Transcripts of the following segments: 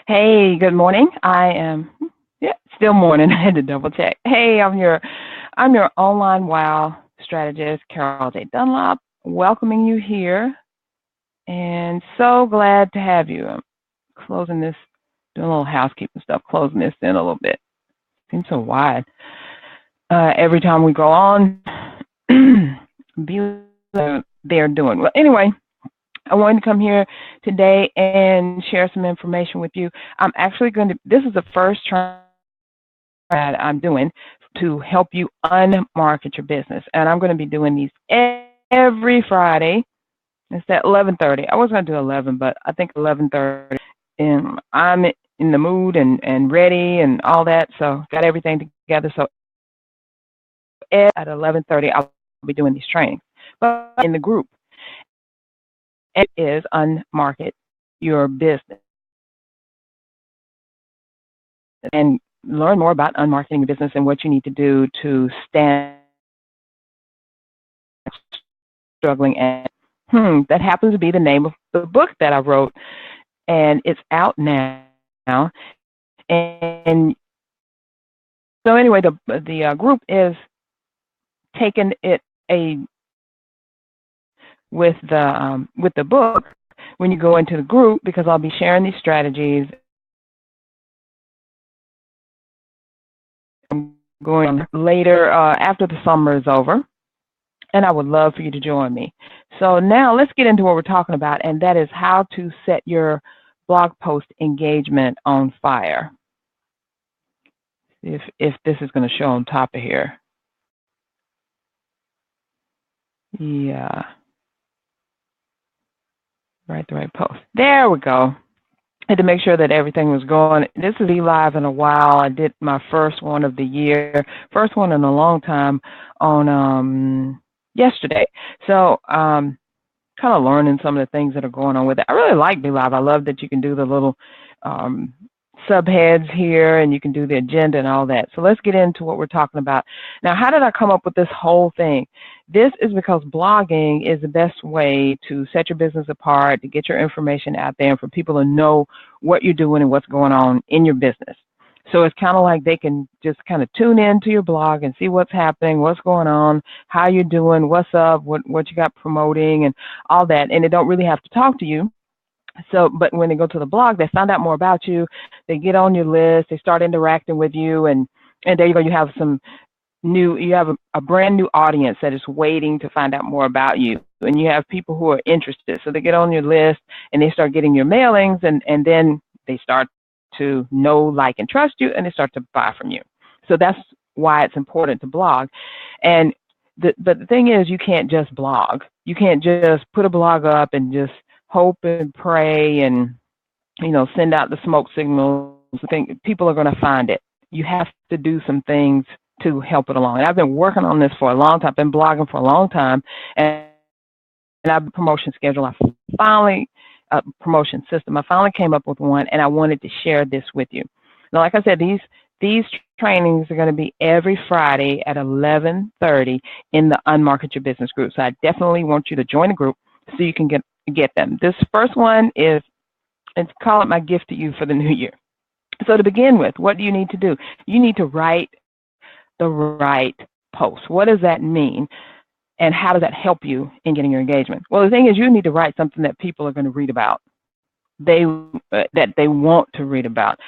Hey, good morning. Yeah, still morning. I had to double check. Hey, I'm your online wow strategist, Carol J. Dunlop, welcoming you here, and so glad to have you. I'm closing this, doing a little housekeeping stuff, closing this in a little bit. Seems so wide. Every time we go on, be they're doing well. Anyway, I wanted to come here today and share some information with you. I'm actually going to. This is the first try that I'm doing to help you unmarket your business. And I'm going to be doing these every Friday. It's at 11:30. I was going to do 11, but I think 11:30. And I'm in the mood and ready and all that. So got everything together. So at 11:30, I'll be doing these trainings. But in the group, it is unmarket your business and learn more about unmarketing your business and what you need to do to stand struggling. And that happens to be the name of the book that I wrote, and it's out now. And so anyway, the group is taking it a with the book when you go into the group, because I'll be sharing these strategies going later after the summer is over. And I would love for you to join me. So now let's get into what we're talking about, and that is how to set your blog post engagement on fire. If this is going to show on top of here. Yeah. Write the right post. There we go. I had to make sure that everything was going. This is live in a while. I did my first one of the year, first one in a long time on yesterday. So kind of learning some of the things that are going on with it. I really like Be Live. I love that you can do the little subheads here and you can do the agenda and all that. So let's get into what we're talking about. Now, how did I come up with this whole thing? This is because blogging is the best way to set your business apart, to get your information out there, and for people to know what you're doing and what's going on in your business. So it's kind of like they can just kind of tune in to your blog and see what's happening, what's going on, how you're doing, what's up, what you got promoting, and all that. And they don't really have to talk to you. So, but when they go to the blog, they find out more about you. They get on your list. They start interacting with you, and there you go. You have you have a brand new audience that is waiting to find out more about you, and you have people who are interested. So they get on your list, and they start getting your mailings, and then they start to know, like, and trust you, and they start to buy from you. So that's why it's important to blog. And but the thing is, you can't just blog. You can't just put a blog up and just hope and pray and send out the smoke signals. I think people are going to find it. You have to do some things to help it along. And I've been working on this for a long time. I've been blogging for a long time, and I have a promotion schedule. Promotion system. I finally came up with one, and I wanted to share this with you. Now, like I said, these trainings are going to be every Friday at 11:30 in the Unmarket Your Business group. So I definitely want you to join the group so you can get them. This first one is, let's call it my gift to you for the new year. So to begin with, what do you need to do? You need to write the right post. What does that mean? And how does that help you in getting your engagement? Well, the thing is, you need to write something that people are going to read about. That they want to read about.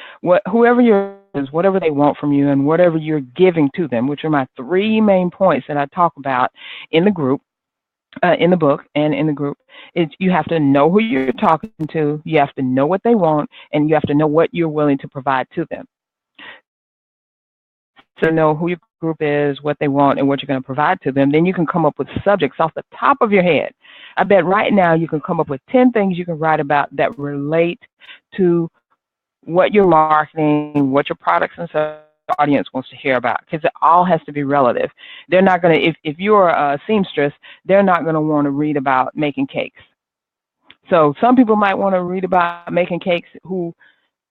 Whoever whatever they want from you and whatever you're giving to them, which are my three main points that I talk about in the group, in the book and in the group, is you have to know who you're talking to, you have to know what they want, and you have to know what you're willing to provide to them. So know who your group is, what they want, and what you're going to provide to them. Then you can come up with subjects off the top of your head. I bet right now you can come up with 10 things you can write about that relate to what you're marketing, what your products and services the audience wants to hear about, because it all has to be relative. They're not going to, if you're a seamstress, they're not going to want to read about making cakes. So some people might want to read about making cakes who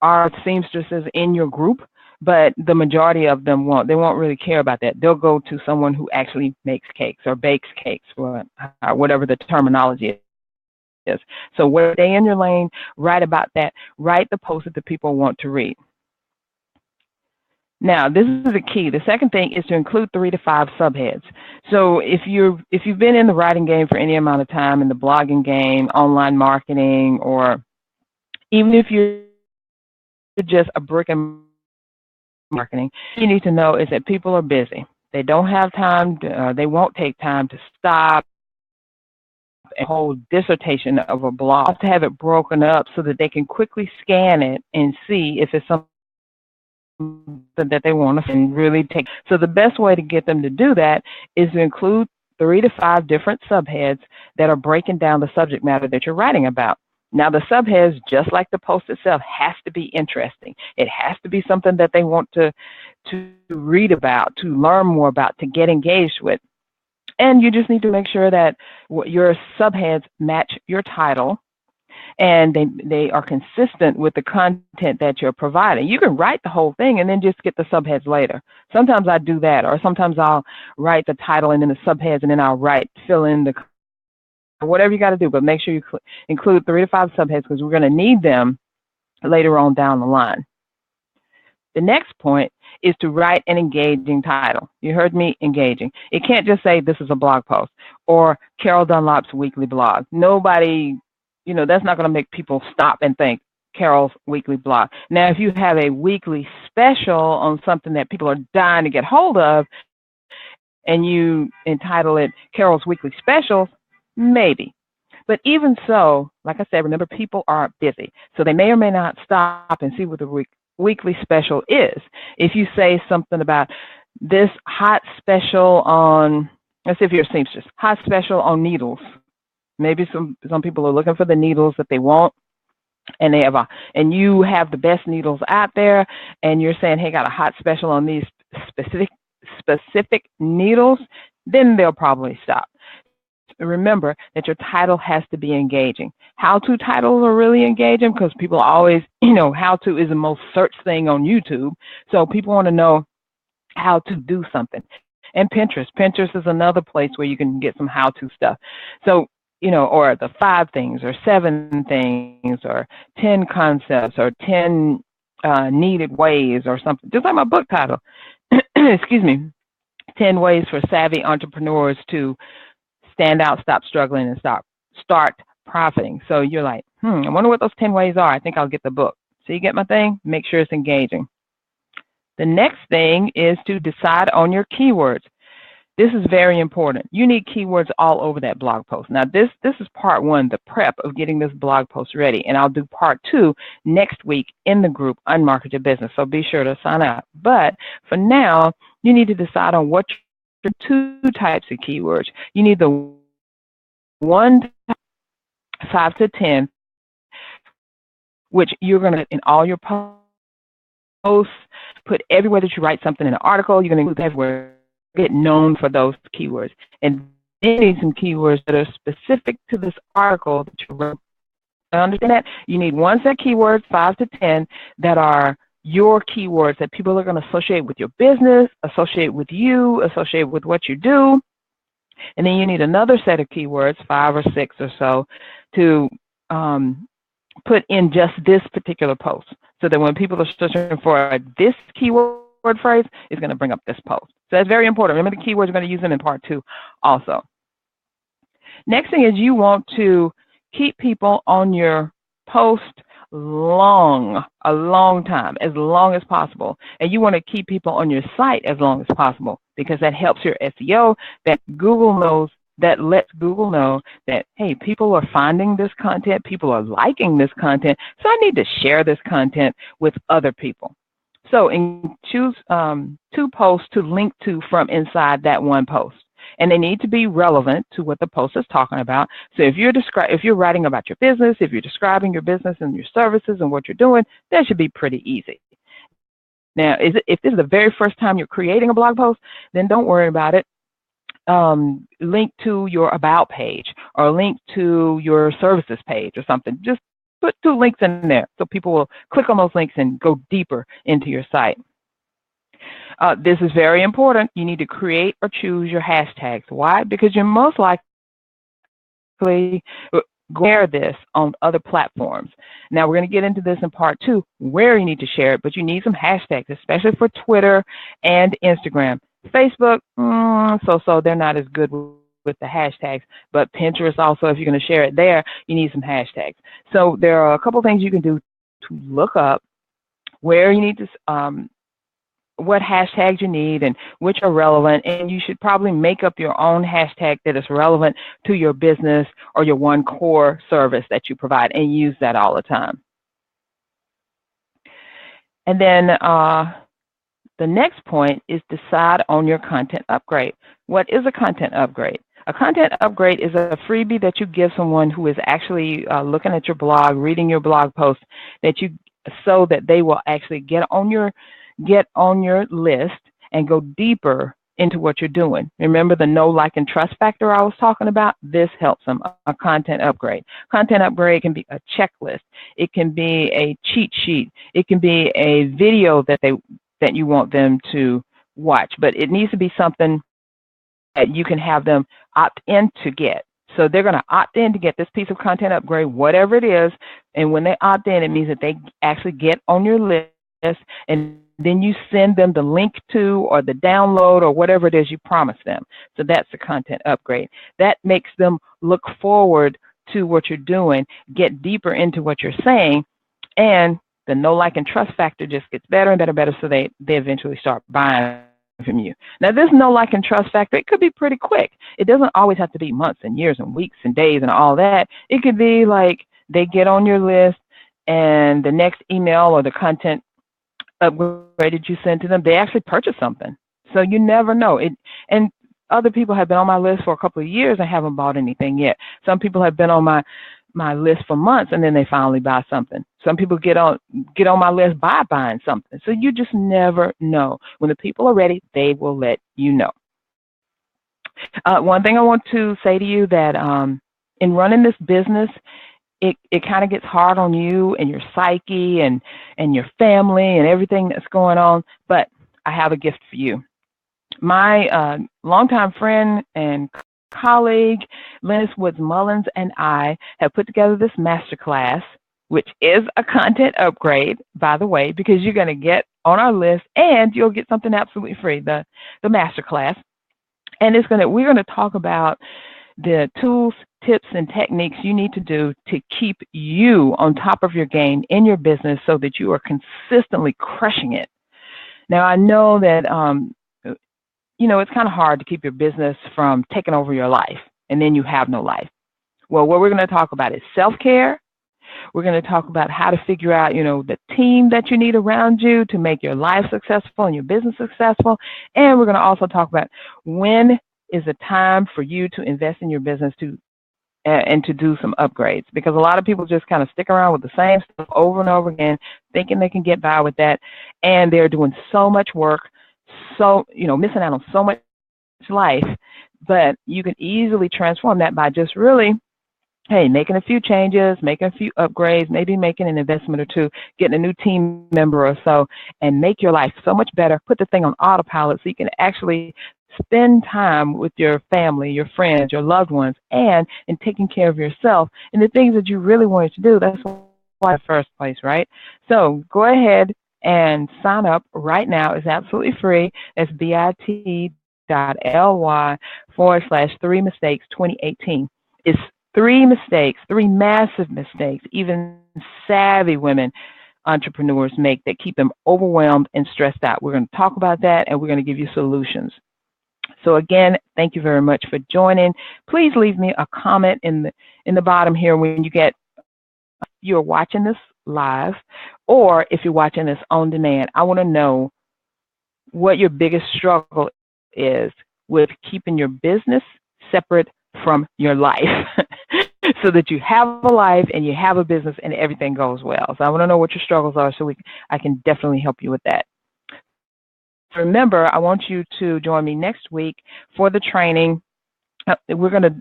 are seamstresses in your group, but the majority of them won't. They won't really care about that. They'll go to someone who actually makes cakes or bakes cakes, or whatever the terminology is. So stay in your lane, write about that, write the post that the people want to read. Now, this is the key. The second thing is to include 3 to 5 subheads. So if you've been in the writing game for any amount of time, in the blogging game, online marketing, or even if you're just a brick and marketing, you need to know is that people are busy. They don't have time, they won't take time to stop a whole dissertation of a blog, to have it broken up so that they can quickly scan it and see if it's something that they want to and really take. So the best way to get them to do that is to include 3 to 5 different subheads that are breaking down the subject matter that you're writing about. Now, the subheads, just like the post itself, has to be interesting. It has to be something that they want to read about, to learn more about, to get engaged with. And you just need to make sure that your subheads match your title and they are consistent with the content that you're providing. You can write the whole thing and then just get the subheads later. Sometimes I do that, or sometimes I'll write the title and then the subheads, and then I'll fill in the whatever you got to do, but make sure you include 3 to 5 subheads because we're going to need them later on down the line. The next point is to write an engaging title. You heard me, engaging. It can't just say this is a blog post or Carol Dunlap's weekly blog. Nobody, that's not going to make people stop and think Carol's weekly blog. Now, if you have a weekly special on something that people are dying to get hold of and you entitle it Carol's Weekly Specials, maybe. But even so, like I said, remember, people are busy. So they may or may not stop and see what the weekly special is. If you say something about this hot special on, let's say if you're a seamstress, hot special on needles. Maybe some people are looking for the needles that they want, and and you have the best needles out there, and you're saying, hey, got a hot special on these specific needles, then they'll probably stop. Remember that your title has to be engaging. How-to titles are really engaging because people always, how-to is the most searched thing on YouTube. So people want to know how to do something. And Pinterest is another place where you can get some how-to stuff. So, or the 5 things or 7 things or 10 concepts or 10 needed ways or something. Just like my book title, excuse me, 10 ways for savvy entrepreneurs to stand out, stop struggling, and start profiting. So you're like, I wonder what those 10 ways are. I think I'll get the book. So you get my thing? Make sure it's engaging. The next thing is to decide on your keywords. This is very important. You need keywords all over that blog post. Now, this is part 1, the prep of getting this blog post ready. And I'll do part 2 next week in the group, Unmarket Your Business. So be sure to sign up. But for now, you need to decide on what your 2 types of keywords. You need the 1, 5 to 10, which you're going to, in all your posts, put everywhere that you write something in an article, you're going to include everywhere, get known for those keywords. And then you need some keywords that are specific to this article that you wrote. Understand that? You need 1 set keywords, 5 to 10, that are your keywords that people are going to associate with your business, associate with you, associate with what you do. And then you need another set of keywords, 5 or 6 or so, to put in just this particular post. So that when people are searching for this keyword phrase, it's going to bring up this post. So that's very important. Remember the keywords, we're going to use them in part 2 also. Next thing is you want to keep people on your post a long time, as long as possible. And you want to keep people on your site as long as possible because that helps your SEO, that lets Google know that, hey, people are finding this content, people are liking this content, so I need to share this content with other people. So choose 2 posts to link to from inside that 1 post. And they need to be relevant to what the post is talking about. So if you're writing about your business, if you're describing your business and your services and what you're doing, that should be pretty easy. Now, if this is the very first time you're creating a blog post, then don't worry about it. Link to your about page or link to your services page or something. Just put 2 links in there so people will click on those links and go deeper into your site. This is very important. You need to create or choose your hashtags. Why? Because you're most likely, share this on other platforms. Now, we're going to get into this in part 2, where you need to share it, but you need some hashtags, especially for Twitter and Instagram. Facebook, so they're not as good with the hashtags, but Pinterest also, if you're going to share it there, you need some hashtags. So there are a couple things you can do to look up where you need to, what hashtags you need and which are relevant, and you should probably make up your own hashtag that is relevant to your business or your one core service that you provide, and use that all the time. And then the next point is decide on your content upgrade. What is a content upgrade? A content upgrade is a freebie that you give someone who is actually looking at your blog, reading your blog post, so that they will actually get on your list and go deeper into what you're doing. Remember the know, like, and trust factor I was talking about? This helps them, a content upgrade. Content upgrade can be a checklist. It can be a cheat sheet. It can be a video that you want them to watch, but it needs to be something that you can have them opt in to get. So they're going to opt in to get this piece of content upgrade, whatever it is, and when they opt in, it means that they actually get on your list, and then you send them the link to or the download or whatever it is you promised them. So that's the content upgrade. That makes them look forward to what you're doing, get deeper into what you're saying, and the know, like, and trust factor just gets better and better, so they eventually start buying from you. Now, this know, like, and trust factor, it could be pretty quick. It doesn't always have to be months and years and weeks and days and all that. It could be like they get on your list, and the next email or the content upgrade that you send to them, they actually purchase something. So you never know. And other people have been on my list for a couple of years and haven't bought anything yet. Some people have been on my list for months, and then they finally buy something. Some people get on my list by buying something. So you just never know. When the people are ready, they will let you know. One thing I want to say to you that in running this business, it kind of gets hard on you and your psyche and your family and everything that's going on, but I have a gift for you. My longtime friend and colleague, Lennis Woods Mullins, and I have put together this masterclass, which is a content upgrade, by the way, because you're going to get on our list and you'll get something absolutely free, the masterclass. And we're going to talk about the tools, tips, and techniques you need to do to keep you on top of your game in your business so that you are consistently crushing it. Now, I know that, it's kind of hard to keep your business from taking over your life, and then you have no life. Well, what we're going to talk about is self-care. We're going to talk about how to figure out, the team that you need around you to make your life successful and your business successful. And we're going to also talk about when is the time for you to invest in your business and to do some upgrades, because a lot of people just kind of stick around with the same stuff over and over again, thinking they can get by with that, and they're doing so much work, missing out on so much life. But you can easily transform that by just really, making a few changes, making a few upgrades, maybe making an investment or two, getting a new team member or so, and make your life so much better. Put the thing on autopilot so you can actually spend time with your family, your friends, your loved ones, and in taking care of yourself and the things that you really wanted to do. That's why in the first place, right? So go ahead and sign up right now. It's absolutely free. It's bit.ly/3mistakes2018. It's 3 mistakes, 3 massive mistakes, even savvy women entrepreneurs make that keep them overwhelmed and stressed out. We're going to talk about that, and we're going to give you solutions. So again, thank you very much for joining. Please leave me a comment in the bottom here when you're watching this live, or if you're watching this on demand. I want to know what your biggest struggle is with keeping your business separate from your life so that you have a life and you have a business and everything goes well. So I want to know what your struggles are so I can definitely help you with that. Remember, I want you to join me next week for the training. We're going to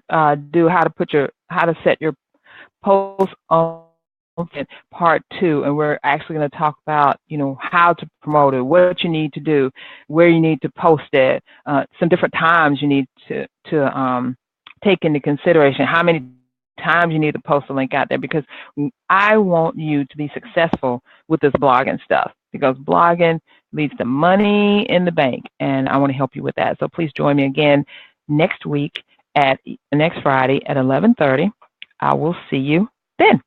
do how to set your post on part 2, and we're actually going to talk about how to promote it, what you need to do, where you need to post it, some different times you need to take into consideration, how many times you need to post a link out there, because I want you to be successful with this blogging stuff, because blogging leads to money in the bank, and I want to help you with that. So please join me again next week next Friday at 11:30. I will see you then.